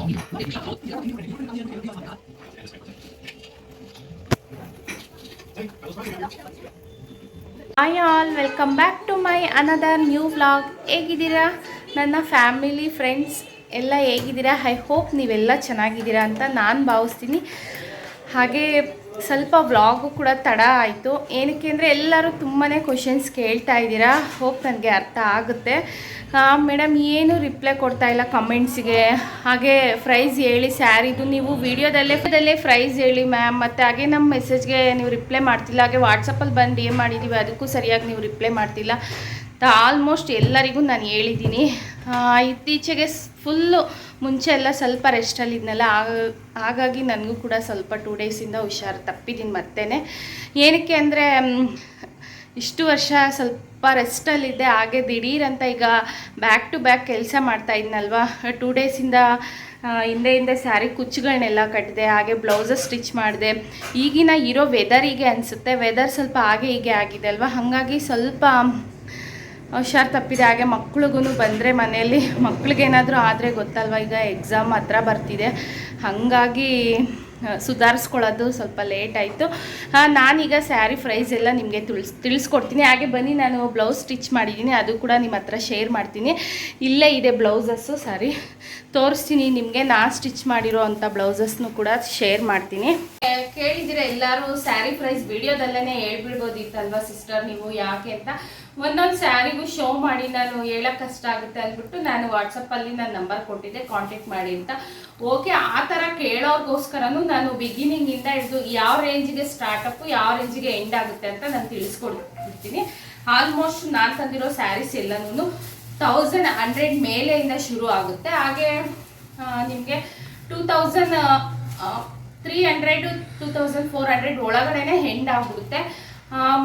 Hi all, welcome back to my another new vlog. ಹೇಗಿದ್ದೀರಾ ನನ್ನ family friends ಎಲ್ಲ ಹೇಗಿದ್ದೀರಾ? ಐ ಹೋಪ್ ನೀವೆಲ್ಲ ಚೆನ್ನಾಗಿದ್ದೀರಾ ಅಂತ ನಾನು ಭಾವಿಸ್ತೀನಿ. ಹಾಗೆ ಸ್ವಲ್ಪ ವ್ಲಾಗು ಕೂಡ ತಡ ಆಯಿತು. ಏನಕ್ಕೆ ಅಂದರೆ ಎಲ್ಲರೂ ತುಂಬಾ ಕ್ವಶನ್ಸ್ ಕೇಳ್ತಾ ಇದ್ದೀರಾ. ಹೋಪ್ ನನಗೆ ಅರ್ಥ ಆಗುತ್ತೆ. ಮೇಡಮ್ ಏನು ರಿಪ್ಲೈ ಕೊಡ್ತಾ ಇಲ್ಲ ಕಮೆಂಟ್ಸಿಗೆ. ಹಾಗೆ ಪ್ರೈಸ್ ಹೇಳಿ ಸ್ಯಾರಿದು, ನೀವು ವಿಡಿಯೋದಲ್ಲೇ ಪ್ರೈಸ್ ಹೇಳಿ ಮ್ಯಾಮ್. ಮತ್ತು ಹಾಗೆ ನಮ್ಮ ಮೆಸೇಜ್ಗೆ ನೀವು ರಿಪ್ಲೈ ಮಾಡ್ತಿಲ್ಲ. ಹಾಗೆ ವಾಟ್ಸಪ್ಪಲ್ಲಿ ಬಂದು ಏನು ಮಾಡಿದ್ದೀವಿ ಅದಕ್ಕೂ ಸರಿಯಾಗಿ ನೀವು ರಿಪ್ಲೈ ಮಾಡ್ತಿಲ್ಲ. ಆಲ್ಮೋಸ್ಟ್ ಎಲ್ಲರಿಗೂ ನಾನು ಹೇಳಿದ್ದೀನಿ. ಇತ್ತೀಚೆಗೆ ಫುಲ್ಲು ಮುಂಚೆ ಎಲ್ಲ ಸ್ವಲ್ಪ ರೆಸ್ಟಲ್ಲಿದ್ನಲ್ಲ, ಹಾಗಾಗಿ ನನಗೂ ಕೂಡ ಸ್ವಲ್ಪ 2 ಡೇಸಿಂದ ಹುಷಾರು ತಪ್ಪಿದ್ದೀನಿ ಮತ್ತೇ. ಏನಕ್ಕೆ ಅಂದರೆ ಇಷ್ಟು ವರ್ಷ ಸ್ವಲ್ಪ ರೆಸ್ಟಲ್ಲಿದ್ದೆ. ಹಾಗೆ ದಿಢೀರಂತ ಈಗ ಬ್ಯಾಕ್ ಟು ಬ್ಯಾಕ್ ಕೆಲಸ ಮಾಡ್ತಾಯಿದ್ನಲ್ವ, 2 ಡೇಸಿಂದ ಹಿಂದೆ ಸ್ಯಾರಿ ಕುಚ್ಚುಗಳನ್ನೆಲ್ಲ ಕಟ್ಟಿದೆ. ಹಾಗೆ ಬ್ಲೌಸಸ್ ಸ್ಟಿಚ್ ಮಾಡಿದೆ. ಈಗಿನ ಇರೋ ವೆದರಿಗೆ ಅನಿಸುತ್ತೆ, ವೆದರ್ ಸ್ವಲ್ಪ ಹಾಗೆ ಹೀಗೆ ಆಗಿದೆ ಅಲ್ವ, ಹಾಗಾಗಿ ಸ್ವಲ್ಪ ಹುಷಾರು ತಪ್ಪಿದೆ. ಹಾಗೆ ಮಕ್ಳಿಗೂ ಬಂದರೆ ಮನೆಯಲ್ಲಿ ಮಕ್ಳಿಗೇನಾದರೂ ಆದರೆ ಗೊತ್ತಲ್ವ, ಈಗ ಎಕ್ಸಾಮ್ ಹತ್ರ ಬರ್ತಿದೆ, ಹಾಗಾಗಿ ಸುಧಾರಿಸ್ಕೊಳ್ಳೋದು ಸ್ವಲ್ಪ ಲೇಟ್ ಆಯಿತು. ನಾನೀಗ ಸ್ಯಾರಿ ಪ್ರೈಸ್ ಎಲ್ಲ ನಿಮಗೆ ತಿಳಿಸ್ಕೊಡ್ತೀನಿ. ಹಾಗೆ ಬನ್ನಿ, ನಾನು ಬ್ಲೌಸ್ ಸ್ಟಿಚ್ ಮಾಡಿದ್ದೀನಿ, ಅದು ಕೂಡ ನಿಮ್ಮ ಹತ್ರ ಶೇರ್ ಮಾಡ್ತೀನಿ. ಇಲ್ಲೇ ಇದೆ ಬ್ಲೌಸಸ್ಸು, ಸಾರಿ ತೋರಿಸ್ತೀನಿ ನಿಮಗೆ. ನಾನು ಸ್ಟಿಚ್ ಮಾಡಿರೋ ಅಂಥ ಬ್ಲೌಸಸ್ನು ಕೂಡ ಶೇರ್ ಮಾಡ್ತೀನಿ. ಕೇಳಿದ್ದೀರ ಎಲ್ಲರೂ ಸ್ಯಾರಿ ಪ್ರೈಸ್ ವಿಡಿಯೋದಲ್ಲೇ ಹೇಳ್ಬಿಡ್ಬೋದಿತ್ತಲ್ವ ಸಿಸ್ಟರ್ ನೀವು ಯಾಕೆ ಅಂತ. ಒಂದೊಂದು ಸ್ಯಾರಿಗೂ ಶೋ ಮಾಡಿ ನಾನು ಹೇಳೋಕ್ಕೆ ಕಷ್ಟ ಆಗುತ್ತೆ ಅಂದ್ಬಿಟ್ಟು ನಾನು ವಾಟ್ಸಪ್ಪಲ್ಲಿ ನನ್ನ ನಂಬರ್ ಕೊಟ್ಟಿದ್ದೆ, ಕಾಂಟ್ಯಾಕ್ಟ್ ಮಾಡಿ ಅಂತ. ಓಕೆ, ಆ ಥರ ಕೇಳೋರ್ಗೋಸ್ಕರನೂ ನಾನು ಬಿಗಿನಿಂಗಿಂದ ಹಿಡಿದು ಯಾವ ರೇಂಜಿಗೆ ಸ್ಟಾರ್ಟಪ್ಪು, ಯಾವ ರೇಂಜಿಗೆ ಎಂಡ್ ಆಗುತ್ತೆ ಅಂತ ನಾನು ತಿಳಿಸ್ಕೊಡ್ತೀನಿ. ಆಲ್ಮೋಸ್ಟ್ ನಾನು ತಂದಿರೋ ಸ್ಯಾರೀಸ್ ಎಲ್ಲನೂ 1100 ಮೇಲೆಯಿಂದ ಶುರು ಆಗುತ್ತೆ. ಹಾಗೆ ನಿಮಗೆ 2300 2400 ಒಳಗಡೆ ಎಂಡ್ ಆಗಿಬಿಡುತ್ತೆ.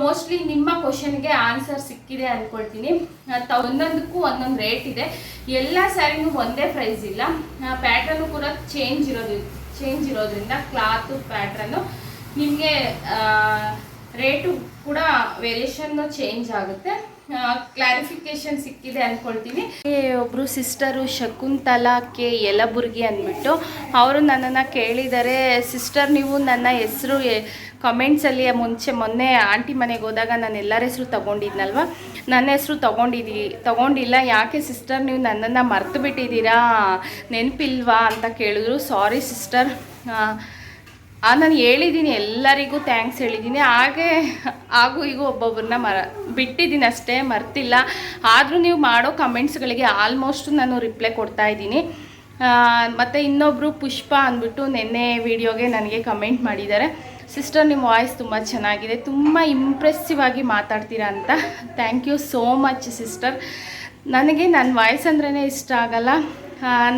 ಮೋಸ್ಟ್ಲಿ ನಿಮ್ಮ ಕ್ವಶನ್ಗೆ ಆನ್ಸರ್ ಸಿಕ್ಕಿದೆ ಅಂದ್ಕೊಳ್ತೀನಿ. ಒಂದೊಂದಕ್ಕೂ ಒಂದೊಂದು ರೇಟ್ ಇದೆ. ಎಲ್ಲ ಸ್ಯಾರಿನೂ ಒಂದೇ ಪ್ರೈಸ್ ಇಲ್ಲ. ಪ್ಯಾಟ್ರನ್ನು ಕೂಡ ಚೇಂಜ್ ಇರೋದ್ರಿಂದ ಕ್ಲಾತು ಪ್ಯಾಟ್ರನ್ನು ನಿಮಗೆ ರೇಟು ಕೂಡ ವೇರಿಯೇಷನ್ನು ಚೇಂಜ್ ಆಗುತ್ತೆ. ಕ್ಲಾರಿಫಿಕೇಶನ್ ಸಿಕ್ಕಿದೆ ಅಂದ್ಕೊಳ್ತೀನಿ. ಒಬ್ಬರು ಸಿಸ್ಟರು ಶಕುಂತಲಾ ಕೆ ಯಲಬುರ್ಗಿ ಅಂದ್ಬಿಟ್ಟು ಅವರು ನನ್ನನ್ನು ಕೇಳಿದ್ದಾರೆ, ಸಿಸ್ಟರ್ ನೀವು ನನ್ನ ಹೆಸರು ಕಮೆಂಟ್ಸಲ್ಲಿ ಮೊನ್ನೆ ಆಂಟಿ ಮನೆಗೆ ಹೋದಾಗ ನಾನು ಎಲ್ಲರ ಹೆಸರು ತೊಗೊಂಡಿದ್ನಲ್ವ, ನನ್ನ ಹೆಸರು ತೊಗೊಂಡಿಲ್ಲ, ಯಾಕೆ ಸಿಸ್ಟರ್ ನೀವು ನನ್ನನ್ನು ಮರ್ತು ಬಿಟ್ಟಿದ್ದೀರಾ, ನೆನಪಿಲ್ವಾ ಅಂತ ಕೇಳಿದ್ರು. ಸಾರಿ ಸಿಸ್ಟರ್, ನಾನು ಹೇಳಿದ್ದೀನಿ, ಎಲ್ಲರಿಗೂ ಥ್ಯಾಂಕ್ಸ್ ಹೇಳಿದ್ದೀನಿ. ಹಾಗೂ ಈಗ ಒಬ್ಬೊಬ್ಬರನ್ನ ಬಿಟ್ಟಿದ್ದೀನಿ ಅಷ್ಟೇ, ಮರ್ತಿಲ್ಲ. ಆದರೂ ನೀವು ಮಾಡೋ ಕಮೆಂಟ್ಸ್ಗಳಿಗೆ ಆಲ್ಮೋಸ್ಟ್ ನಾನು ರಿಪ್ಲೈ ಕೊಡ್ತಾಯಿದ್ದೀನಿ. ಮತ್ತು ಇನ್ನೊಬ್ಬರು ಪುಷ್ಪ ಅಂದ್ಬಿಟ್ಟು ನಿನ್ನೆ ವಿಡಿಯೋಗೆ ನನಗೆ ಕಮೆಂಟ್ ಮಾಡಿದ್ದಾರೆ, ಸಿಸ್ಟರ್ ನಿಮ್ಮ ವಾಯ್ಸ್ ತುಂಬ ಚೆನ್ನಾಗಿದೆ, ತುಂಬ ಇಂಪ್ರೆಸ್ಸಿವ್ ಆಗಿ ಮಾತಾಡ್ತೀರಾ ಅಂತ. Thank you so much sister. ನನಗೆ ನನ್ನ ವಾಯ್ಸ್ ಅಂದ್ರೇ ಇಷ್ಟ ಆಗಲ್ಲ.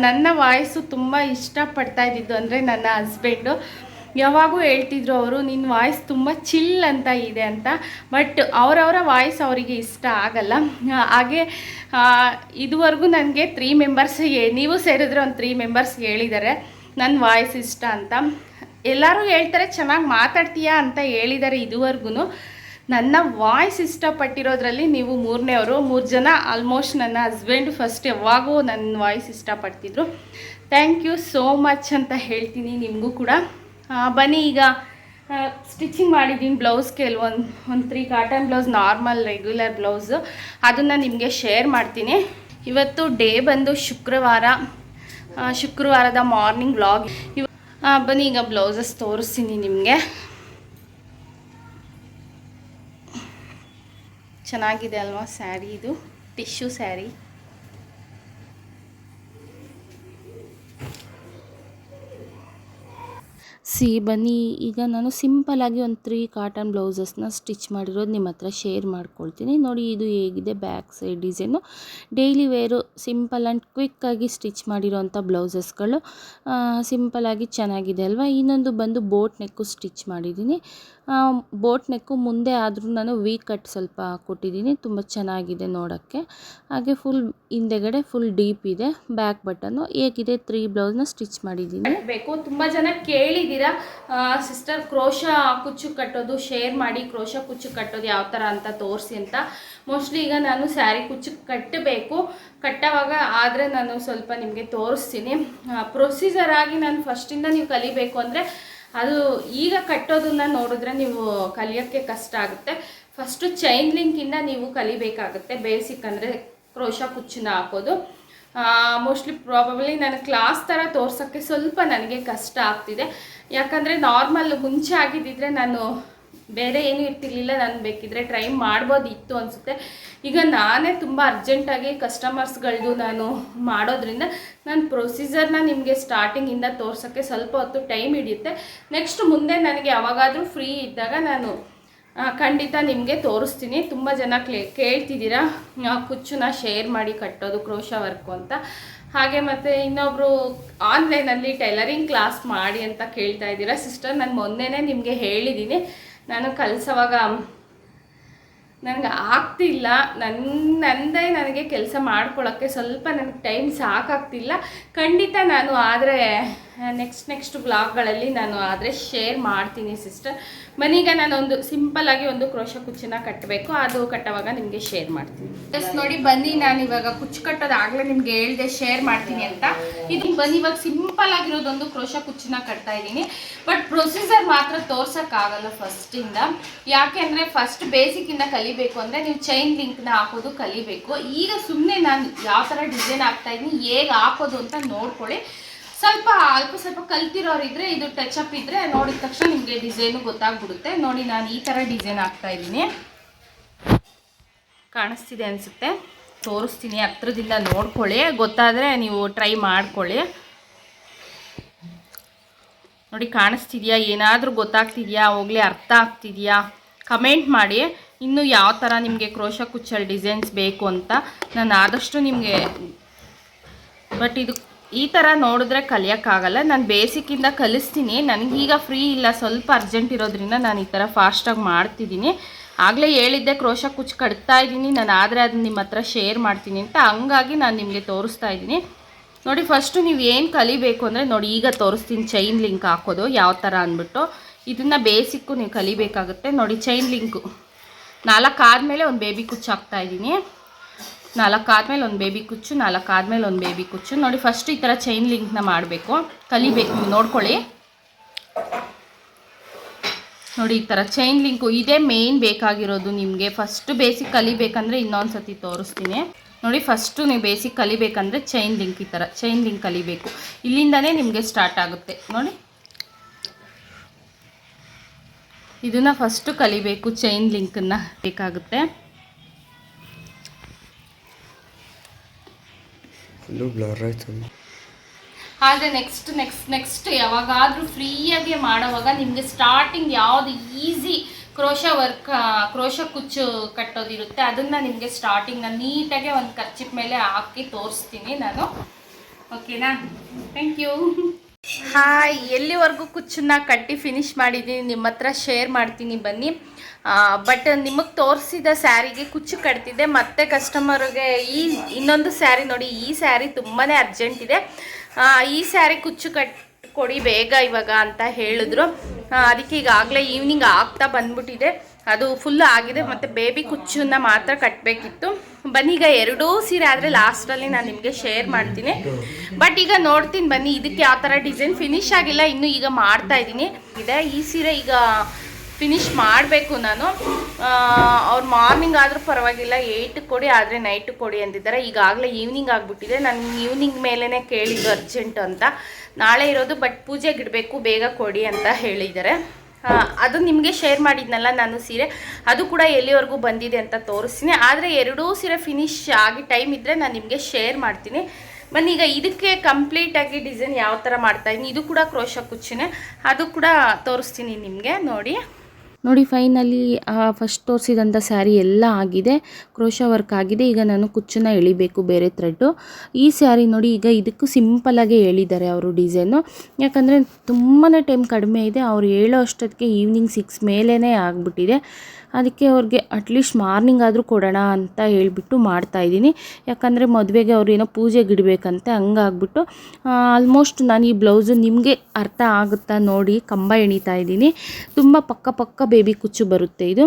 ನನ್ನ ವಾಯ್ಸು ತುಂಬ ಇಷ್ಟಪಡ್ತಾ ಇದ್ದಿದ್ದು ಅಂದರೆ ನನ್ನ ಹಸ್ಬೆಂಡು. ಯಾವಾಗೂ ಹೇಳ್ತಿದ್ರು ಅವರು, ನಿನ್ನ ವಾಯ್ಸ್ ತುಂಬ ಚಿಲ್ ಅಂತ ಇದೆ ಅಂತ. ಬಟ್ ಅವರವರ ವಾಯ್ಸ್ ಅವರಿಗೆ ಇಷ್ಟ ಆಗಲ್ಲ. ಹಾಗೆ ಇದುವರೆಗೂ ನನಗೆ 3 ಮೆಂಬರ್ಸ್, ನೀವು ಸೇರಿದ್ರೆ ಒಂದು 3 ಮೆಂಬರ್ಸ್ ಹೇಳಿದ್ದಾರೆ ನನ್ನ ವಾಯ್ಸ್ ಇಷ್ಟ ಅಂತ. ಎಲ್ಲರೂ ಹೇಳ್ತಾರೆ ಚೆನ್ನಾಗಿ ಮಾತಾಡ್ತೀಯಾ ಅಂತ ಹೇಳಿದ್ದಾರೆ. ಇದುವರೆಗೂ ನನ್ನ ವಾಯ್ಸ್ ಇಷ್ಟಪಟ್ಟಿರೋದ್ರಲ್ಲಿ ನೀವು 3ನೇವರು. 3 ಜನ ಆಲ್ಮೋಸ್ಟ್ ನನ್ನ ಹಸ್ಬೆಂಡ್ ಫಸ್ಟ್ ಯಾವಾಗೂ ನನ್ನ ವಾಯ್ಸ್ ಇಷ್ಟಪಡ್ತಿದ್ರು. ಥ್ಯಾಂಕ್ ಯು ಸೋ ಮಚ್ ಅಂತ ಹೇಳ್ತೀನಿ ನಿಮಗೂ ಕೂಡ. ಬನ್ನಿ, ಈಗ ಸ್ಟಿಚಿಂಗ್ ಮಾಡಿದ್ದೀನಿ ಬ್ಲೌಸ್ಗೆ ಒಂದು 3 cotton blouse, normal regular blouse, ಅದನ್ನು ನಿಮಗೆ ಶೇರ್ ಮಾಡ್ತೀನಿ. ಇವತ್ತು ಡೇ ಬಂದು ಶುಕ್ರವಾರದ ಮಾರ್ನಿಂಗ್ ವ್ಲಾಗ್. ಬನ್ನಿ ಈಗ ಬ್ಲೌಸಸ್ ತೋರಿಸ್ತೀನಿ ನಿಮಗೆ. ಚೆನ್ನಾಗಿದೆ ಅಲ್ವಾ ಸ್ಯಾರಿ? ಇದು ಟಿಶ್ಯೂ ಸ್ಯಾರಿ. ಬನ್ನಿ, ಈಗ ನಾನು ಸಿಂಪಲ್ಲಾಗಿ ಒಂದು 3 ಕಾಟನ್ ಬ್ಲೌಸಸ್ನ ಸ್ಟಿಚ್ ಮಾಡಿರೋದು ನಿಮ್ಮ ಹತ್ರ ಶೇರ್ ಮಾಡ್ಕೊಳ್ತೀನಿ. ನೋಡಿ, ಇದು ಹೇಗಿದೆ back side design. Daily wear simple and ಕ್ವಿಕ್ಕಾಗಿ ಸ್ಟಿಚ್ ಮಾಡಿರೋಂಥ ಬ್ಲೌಸಸ್ಗಳು ಸಿಂಪಲ್ಲಾಗಿ ಚೆನ್ನಾಗಿದೆ ಅಲ್ವಾ. ಇನ್ನೊಂದು ಬಂದು ಬೋಟ್ ನೆಕ್ಕು ಸ್ಟಿಚ್ ಮಾಡಿದ್ದೀನಿ. ಬೋಟ್ ನೆಕ್ಕು ಮುಂದೆ ಆದರೂ ನಾನು ವಿ ಕಟ್ ಸ್ವಲ್ಪ ಕೊಟ್ಟಿದ್ದೀನಿ, ತುಂಬ ಚೆನ್ನಾಗಿದೆ ನೋಡೋಕ್ಕೆ. ಹಾಗೆ ಫುಲ್ ಹಿಂದೆಗಡೆ ಫುಲ್ ಡೀಪ್ ಇದೆ. ಬ್ಯಾಕ್ ಬಟನ್ನು ಹೇಗಿದೆ 3 ಬ್ಲೌಸ್ನ ಸ್ಟಿಚ್ ಮಾಡಿದ್ದೀನಿ. ಬೇಕು ತುಂಬ ಜನ ಕೇಳಿದ್ದೀರಾ ಸಿಸ್ಟರ್ ಕ್ರೋಶ ಕುಚ್ಚು ಕಟ್ಟೋದು ಶೇರ್ ಮಾಡಿ, ಕ್ರೋಶ ಕುಚ್ಚು ಕಟ್ಟೋದು ಯಾವ ಥರ ಅಂತ ತೋರಿಸಿ ಅಂತ. ಮೋಸ್ಟ್ಲಿ ಈಗ ನಾನು ಸ್ಯಾರಿ ಕುಚ್ಚು ಕಟ್ಟೋವಾಗ ಆದರೆ ನಾನು ಸ್ವಲ್ಪ ನಿಮಗೆ ತೋರಿಸ್ತೀನಿ. ಪ್ರೊಸೀಜರ್ ಆಗಿ ನಾನು ಫಸ್ಟಿಂದ ನೀವು ಕಲಿಬೇಕು ಅಂದರೆ ಅದು ಈಗ ಕಟ್ಟೋದನ್ನು ನೋಡಿದ್ರೆ ನೀವು ಕಲಿಯೋಕ್ಕೆ ಕಷ್ಟ ಆಗುತ್ತೆ. ಫಸ್ಟು ಚೈನ್ ಲಿಂಕಿಂದ ನೀವು ಕಲಿಬೇಕಾಗುತ್ತೆ. ಬೇಸಿಕ್ ಅಂದರೆ ಕ್ರೋಶ ಕುಚ್ಚನ್ನ ಹಾಕೋದು. ಮೋಸ್ಟ್ಲಿ ಪ್ರಾಬಬ್ಲಿ ನಾನು ಕ್ಲಾಸ್ ಥರ ತೋರ್ಸೋಕ್ಕೆ ಸ್ವಲ್ಪ ನನಗೆ ಕಷ್ಟ ಆಗ್ತಿದೆ. ಯಾಕಂದರೆ ನಾರ್ಮಲ್ ಮುಂಚೆ ಆಗಿದ್ದಿದ್ರೆ ನಾನು ಬೇರೆ ಏನೂ ಇರ್ತಿರ್ಲಿಲ್ಲ, ನಾನು ಬೇಕಿದ್ರೆ ಟ್ರೈ ಮಾಡ್ಬೋದಿತ್ತು ಅನಿಸುತ್ತೆ. ಈಗ ನಾನೇ ತುಂಬ ಅರ್ಜೆಂಟಾಗಿ ಕಸ್ಟಮರ್ಸ್ಗಳದ್ದು ನಾನು ಮಾಡೋದ್ರಿಂದ ನಾನು ಪ್ರೊಸೀಜರ್ನ ನಿಮಗೆ ಸ್ಟಾರ್ಟಿಂಗಿಂದ ತೋರ್ಸೋಕ್ಕೆ ಸ್ವಲ್ಪ ಹೊತ್ತು ಟೈಮ್ ಹಿಡಿಯುತ್ತೆ. ನೆಕ್ಸ್ಟ್ ಮುಂದೆ ನನಗೆ ಯಾವಾಗಾದರೂ ಫ್ರೀ ಇದ್ದಾಗ ನಾನು ಖಂಡಿತ ನಿಮಗೆ ತೋರಿಸ್ತೀನಿ. ತುಂಬ ಜನ ಕೇಳ್ತಿದ್ದೀರಾ ಕುಚ್ಚನ್ನ ಶೇರ್ ಮಾಡಿ ಕಟ್ಟೋದು ಕ್ರೋಶ ವರ್ಕು ಅಂತ. ಹಾಗೆ ಮತ್ತು ಇನ್ನೊಬ್ಬರು ಆನ್ಲೈನಲ್ಲಿ ಟೈಲರಿಂಗ್ ಕ್ಲಾಸ್ ಮಾಡಿ ಅಂತ ಕೇಳ್ತಾ ಇದ್ದೀರಾ. ಸಿಸ್ಟರ್ ನಾನು ಮೊನ್ನೆನೇ ನಿಮಗೆ ಹೇಳಿದ್ದೀನಿ, ನಾನು ಕಲಿಸೋವಾಗ ನನಗೆ ಆಗ್ತಿಲ್ಲ, ನನ್ನದೇ ನನಗೆ ಕೆಲಸ ಮಾಡ್ಕೊಳ್ಳೋಕ್ಕೆ ಸ್ವಲ್ಪ ನನಗೆ ಟೈಮ್ ಸಾಕಾಗ್ತಿಲ್ಲ. ಖಂಡಿತ ನಾನು ಆದರೆ ನೆಕ್ಸ್ಟ್ ಬ್ಲಾಗ್ಗಳಲ್ಲಿ ನಾನು ಆದರೆ ಶೇರ್ ಮಾಡ್ತೀನಿ ಸಿಸ್ಟರ್. ಮನೀಗ ನಾನೊಂದು ಸಿಂಪಲ್ಲಾಗಿ ಒಂದು ಕ್ರೋಶ ಕುಚ್ಚನ್ನ ಕಟ್ಟಬೇಕು, ಅದು ಕಟ್ಟೋವಾಗ ನಿಮಗೆ ಶೇರ್ ಮಾಡ್ತೀನಿ. ಜಸ್ಟ್ ನೋಡಿ ಬನ್ನಿ, ನಾನು ಇವಾಗ ಕುಚ್ಚು ಕಟ್ಟೋದು ಆಗಲೇ ನಿಮ್ಗೆ ಹೇಳಿದೆ ಶೇರ್ ಮಾಡ್ತೀನಿ ಅಂತ. ಇದು ಬನ್ನಿ ಇವಾಗ ಸಿಂಪಲ್ ಆಗಿರೋದೊಂದು ಕ್ರೋಶ ಕುಚ್ಚನ್ನ ಕಟ್ತಾ ಇದ್ದೀನಿ. ಬಟ್ ಪ್ರೊಸೀಜರ್ ಮಾತ್ರ ತೋರ್ಸೋಕ್ಕಾಗಲ್ಲ ಫಸ್ಟಿಂದ. ಯಾಕೆ ಅಂದರೆ ಫಸ್ಟ್ ಬೇಸಿಕ್ಕಿಂದ ಕಲಿಬೇಕು ಅಂದರೆ ನೀವು ಚೈನ್ ಲಿಂಕ್ನ ಹಾಕೋದು ಕಲಿಬೇಕು. ಈಗ ಸುಮ್ಮನೆ ನಾನು ಯಾವ ಥರ ಡಿಸೈನ್ ಹಾಕ್ತಾ ಇದ್ದೀನಿ, ಹೇಗೆ ಹಾಕೋದು ಅಂತ ನೋಡ್ಕೊಳ್ಳಿ. ಸ್ವಲ್ಪ ಕಲ್ತಿರೋರಿದ್ರೆ ಇದು ಟಚ್ ಅಪ್ ಇದ್ದರೆ ನೋಡಿದ ತಕ್ಷಣ ನಿಮಗೆ ಡಿಸೈನು ಗೊತ್ತಾಗ್ಬಿಡುತ್ತೆ. ನೋಡಿ ನಾನು ಈ ಥರ ಡಿಸೈನ್ ಹಾಕ್ತಾ ಇದ್ದೀನಿ, ಕಾಣಿಸ್ತಿದೆ ಅನಿಸುತ್ತೆ, ತೋರಿಸ್ತೀನಿ. ಹತ್ರದಿಂದ ನೋಡ್ಕೊಳ್ಳಿ, ಗೊತ್ತಾದರೆ ನೀವು ಟ್ರೈ ಮಾಡ್ಕೊಳ್ಳಿ. ನೋಡಿ ಕಾಣಿಸ್ತಿದೆಯಾ, ಏನಾದರೂ ಗೊತ್ತಾಗ್ತಿದೆಯಾ, ಹೋಗಲಿ ಅರ್ಥ ಆಗ್ತಿದೆಯಾ ಕಮೆಂಟ್ ಮಾಡಿ. ಇನ್ನು ಯಾವ ಥರ ನಿಮಗೆ ಕ್ರೋಶ ಕುಚ್ಚಲ್ಲಿ ಡಿಸೈನ್ಸ್ ಬೇಕು ಅಂತ ನಾನು ಆದಷ್ಟು ನಿಮಗೆ, ಬಟ್ ಇದು ಈ ಥರ ನೋಡಿದ್ರೆ ಕಲಿಯೋಕ್ಕಾಗಲ್ಲ. ನಾನು ಬೇಸಿಕ್ಕಿಂದ ಕಲಿಸ್ತೀನಿ. ನನಗೀಗ ಫ್ರೀ ಇಲ್ಲ, ಸ್ವಲ್ಪ ಅರ್ಜೆಂಟ್ ಇರೋದ್ರಿಂದ ನಾನು ಈ ಥರ ಫಾಸ್ಟಾಗಿ ಮಾಡ್ತಿದ್ದೀನಿ. ಆಗಲೇ ಹೇಳಿದ್ದೆ ಕ್ರೋಶ ಕುಚ್ಚು ಕಟ್ತಾ ಇದ್ದೀನಿ ನಾನು, ಆದರೆ ಅದನ್ನ ನಿಮ್ಮ ಹತ್ರ ಶೇರ್ ಮಾಡ್ತೀನಿ ಅಂತ, ಹಂಗಾಗಿ ನಾನು ನಿಮಗೆ ತೋರಿಸ್ತಾ ಇದ್ದೀನಿ. ನೋಡಿ ಫಸ್ಟು ನೀವು ಏನು ಕಲಿಬೇಕು ಅಂದರೆ ನೋಡಿ ಈಗ ತೋರಿಸ್ತೀನಿ ಚೈನ್ ಲಿಂಕ್ ಹಾಕೋದು ಯಾವ ಥರ ಅಂದ್ಬಿಟ್ಟು. ಇದನ್ನು ಬೇಸಿಕ್ಕು ನೀವು ಕಲಿಬೇಕಾಗುತ್ತೆ. ನೋಡಿ ಚೈನ್ ಲಿಂಕು 4 ಆದಮೇಲೆ ಒಂದು ಬೇಬಿ ಕುಚ್ಚು ಹಾಕ್ತಾಯಿದ್ದೀನಿ. 4 ಆದಮೇಲೆ ಒಂದು ಬೇಬಿ ಕುಚ್ಚು, 4 ಆದಮೇಲೆ ಒಂದು ಬೇಬಿ ಕುಚ್ಚು. ನೋಡಿ ಫಸ್ಟ್ ಈ ಥರ ಚೈನ್ ಲಿಂಕ್ನ ಮಾಡಬೇಕು, ಕಲಿಬೇಕು. ನೀವು ನೋಡ್ಕೊಳ್ಳಿ, ನೋಡಿ ಈ ಥರ ಚೈನ್ ಲಿಂಕು ಇದೇ ಮೇಯ್ನ್ ಬೇಕಾಗಿರೋದು ನಿಮಗೆ. ಫಸ್ಟ್ ಬೇಸಿಕ್ ಕಲಿಬೇಕಂದ್ರೆ ಇನ್ನೊಂದು ಸತಿ ತೋರಿಸ್ತೀನಿ. ನೋಡಿ ಫಸ್ಟು ನೀವು ಬೇಸಿಕ್ ಕಲಿಬೇಕಂದ್ರೆ ಚೈನ್ ಲಿಂಕ್, ಈ ಥರ ಚೈನ್ ಲಿಂಕ್ ಕಲಿಬೇಕು. ಇಲ್ಲಿಂದನೇ ನಿಮಗೆ ಸ್ಟಾರ್ಟ್ ಆಗುತ್ತೆ. ನೋಡಿ ಇದನ್ನು ಫಸ್ಟು ಕಲಿಬೇಕು, ಚೈನ್ ಲಿಂಕನ್ನು ಬೇಕಾಗುತ್ತೆ. ಆದರೆ ನೆಕ್ಸ್ಟ್ ಯಾವಾಗಾದರೂ ಫ್ರೀಯಾಗಿ ಮಾಡೋವಾಗ ನಿಮಗೆ ಸ್ಟಾರ್ಟಿಂಗ್ ಯಾವುದು ಈಸಿ ಕ್ರೋಶ ಕುಚ್ಚು ಕಟ್ಟೋದಿರುತ್ತೆ ಅದನ್ನು ನಿಮಗೆ ಸ್ಟಾರ್ಟಿಂಗ್ ನಾನು ನೀಟಾಗಿ ಒಂದು ಕರ್ಚಿಪ್ ಮೇಲೆ ಹಾಕಿ ತೋರಿಸ್ತೀನಿ ನಾನು. ಓಕೆನಾ? Thank you. ಹಾಯ್, ಎಲ್ಲಿವರೆಗೂ ಕುಚ್ಚನ್ನ ಕಟ್ಟಿ ಫಿನಿಶ್ ಮಾಡಿದ್ದೀನಿ ನಿಮ್ಮ ಹತ್ರ ಶೇರ್ ಮಾಡ್ತೀನಿ ಬನ್ನಿ. ಬಟ್ ನಿಮಗೆ ತೋರಿಸಿದ ಸ್ಯಾರಿಗೆ ಕುಚ್ಚು ಕಟ್ತಿದ್ದೆ, ಮತ್ತೆ ಕಸ್ಟಮರ್ಗೆ ಇನ್ನೊಂದು ಸ್ಯಾರಿ ನೋಡಿ, ಈ ಸ್ಯಾರಿ ತುಂಬಾ ಅರ್ಜೆಂಟ್ ಇದೆ, ಈ ಸ್ಯಾರಿ ಕುಚ್ಚು ಕೊಡಿ ಬೇಗ ಇವಾಗ ಅಂತ ಹೇಳಿದ್ರು. ಅದಕ್ಕೆ ಈಗಾಗಲೇ ಈವ್ನಿಂಗ್ ಆಗ್ತಾ ಬಂದ್ಬಿಟ್ಟಿದೆ, ಅದು ಫುಲ್ ಆಗಿದೆ. ಮತ್ತು ಬೇಬಿ ಕುಚ್ಚನ್ನ ಮಾತ್ರ ಕಟ್ಟಬೇಕಿತ್ತು. ಬನ್ನಿ ಈಗ 2 ಸೀರೆ ಆದರೆ ಲಾಸ್ಟಲ್ಲಿ ನಾನು ನಿಮಗೆ ಶೇರ್ ಮಾಡ್ತೀನಿ. ಬಟ್ ಈಗ ನೋಡ್ತೀನಿ ಬನ್ನಿ, ಇದಕ್ಕೆ ಯಾವ ಥರ ಡಿಸೈನ್ ಫಿನಿಶ್ ಆಗಿಲ್ಲ, ಇನ್ನೂ ಈಗ ಮಾಡ್ತಾ ಇದ್ದೀನಿ. ಈ ಸೀರೆ ಈಗ ಫಿನಿಶ್ ಮಾಡಬೇಕು ನಾನು. ಅವ್ರು ಮಾರ್ನಿಂಗ್ ಆದರೂ ಪರವಾಗಿಲ್ಲ 8 ಕೊಡಿ, ಆದರೆ ನೈಟು ಕೊಡಿ ಅಂತಿದ್ದಾರೆ. ಈಗಾಗಲೇ ಈವ್ನಿಂಗ್ ಆಗಿಬಿಟ್ಟಿದೆ. ನಾನು ಈವ್ನಿಂಗ್ ಮೇಲೇ ಕೇಳಿದ್ದು ಅರ್ಜೆಂಟ್ ಅಂತ, ನಾಳೆ ಇರೋದು ಬಟ್ ಪೂಜೆಗೆ ಇಡಬೇಕು, ಬೇಗ ಕೊಡಿ ಅಂತ ಹೇಳಿದ್ದಾರೆ. ಅದು ನಿಮಗೆ ಶೇರ್ ಮಾಡಿದ್ನಲ್ಲ ನಾನು ಸೀರೆ, ಅದು ಕೂಡ ಎಲ್ಲಿವರೆಗೂ ಬಂದಿದೆ ಅಂತ ತೋರಿಸ್ತೀನಿ. ಆದರೆ 2 ಸೀರೆ ಫಿನಿಶ್ ಆಗಿ ಟೈಮ್ ಇದ್ದರೆ ನಾನು ನಿಮಗೆ ಶೇರ್ ಮಾಡ್ತೀನಿ. ಬನ್ನಿ ಈಗ ಇದಕ್ಕೆ ಕಂಪ್ಲೀಟಾಗಿ ಡಿಸೈನ್ ಯಾವ ಥರ ಮಾಡ್ತಾಯಿದ್ದೀನಿ, ಇದು ಕೂಡ ಕ್ರೋಶ ಕುಚ್ಚುನೇ, ಅದು ಕೂಡ ತೋರಿಸ್ತೀನಿ ನಿಮಗೆ ನೋಡಿ. ನೋಡಿ ಫೈನಲಿ ಫಸ್ಟ್ ತೋರಿಸಿದಂಥ ಸ್ಯಾರಿ ಎಲ್ಲ ಆಗಿದೆ, ಕ್ರೋಶಾ ವರ್ಕ್ ಆಗಿದೆ. ಈಗ ನಾನು ಕುಚ್ಚನ್ನ ಎಳಿಬೇಕು ಬೇರೆ ಥ್ರೆಡ್ಡು. ಈ ಸ್ಯಾರಿ ನೋಡಿ ಈಗ ಇದಕ್ಕೂ ಸಿಂಪಲಾಗೆ ಹೇಳಿದ್ದಾರೆ ಅವರು ಡಿಸೈನು, ಯಾಕಂದರೆ ತುಂಬಾ ಟೈಮ್ ಕಡಿಮೆ ಇದೆ. ಅವ್ರು ಹೇಳೋ ಅಷ್ಟೊತ್ತಿಗೆ ಈವ್ನಿಂಗ್ 6 ಮೇಲೇ ಆಗಿಬಿಟ್ಟಿದೆ. ಅದಕ್ಕೆ ಅವ್ರಿಗೆ ಅಟ್ಲೀಸ್ಟ್ ಮಾರ್ನಿಂಗ್ ಆದರೂ ಕೊಡೋಣ ಅಂತ ಹೇಳಿಬಿಟ್ಟು ಮಾಡ್ತಾಯಿದ್ದೀನಿ. ಯಾಕಂದರೆ ಮದುವೆಗೆ ಅವ್ರು ಏನೋ ಪೂಜೆಗೆ ಇಡಬೇಕಂತೆ, ಹಂಗಾಗ್ಬಿಟ್ಟು ಆಲ್ಮೋಸ್ಟ್ ನಾನು ಈ ಬ್ಲೌಸು ನಿಮಗೆ ಅರ್ಥ ಆಗುತ್ತಾ ನೋಡಿ ಕಂಬ ಎಣಿತಾ ಇದ್ದೀನಿ. ತುಂಬ ಪಕ್ಕ ಬೇಬಿ ಕುಚ್ಚು ಬರುತ್ತೆ ಇದು.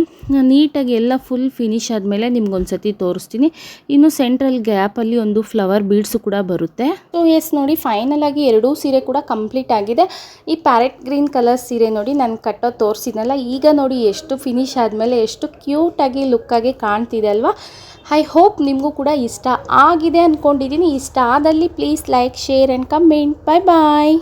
ನೀಟಾಗಿ ಎಲ್ಲ ಫುಲ್ ಫಿನಿಶ್ ಆದಮೇಲೆ ನಿಮ್ಗೊಂದು ಸತಿ ತೋರಿಸ್ತೀನಿ. ಇನ್ನು ಸೆಂಟ್ರಲ್ ಗ್ಯಾಪಲ್ಲಿ ಒಂದು ಫ್ಲವರ್ ಬೀಡ್ಸು ಕೂಡ ಬರುತ್ತೆ. ಸೊ ಎಸ್ ನೋಡಿ ಫೈನಲ್ ಆಗಿ ಎರಡೂ ಸೀರೆ ಕೂಡ ಕಂಪ್ಲೀಟ್ ಆಗಿದೆ. ಈ ಪ್ಯಾರೆಟ್ ಗ್ರೀನ್ ಕಲರ್ ಸೀರೆ ನೋಡಿ ನಾನು ಕಟ್ಟೋ ತೋರಿಸಿದ್ನಲ್ಲ, ಈಗ ನೋಡಿ ಎಷ್ಟು ಫಿನಿಶ್ ಆದಮೇಲೆ ಎಷ್ಟು ಕ್ಯೂಟಾಗಿ ಲುಕ್ಕಾಗಿ ಕಾಣ್ತಿದೆ ಅಲ್ವಾ. ಐ ಹೋಪ್ ನಿಮಗೂ ಕೂಡ ಇಷ್ಟ ಆಗಿದೆ ಅಂದ್ಕೊಂಡಿದ್ದೀನಿ. ಇಷ್ಟ ಆದಲ್ಲಿ please like, share and comment. Bye bye.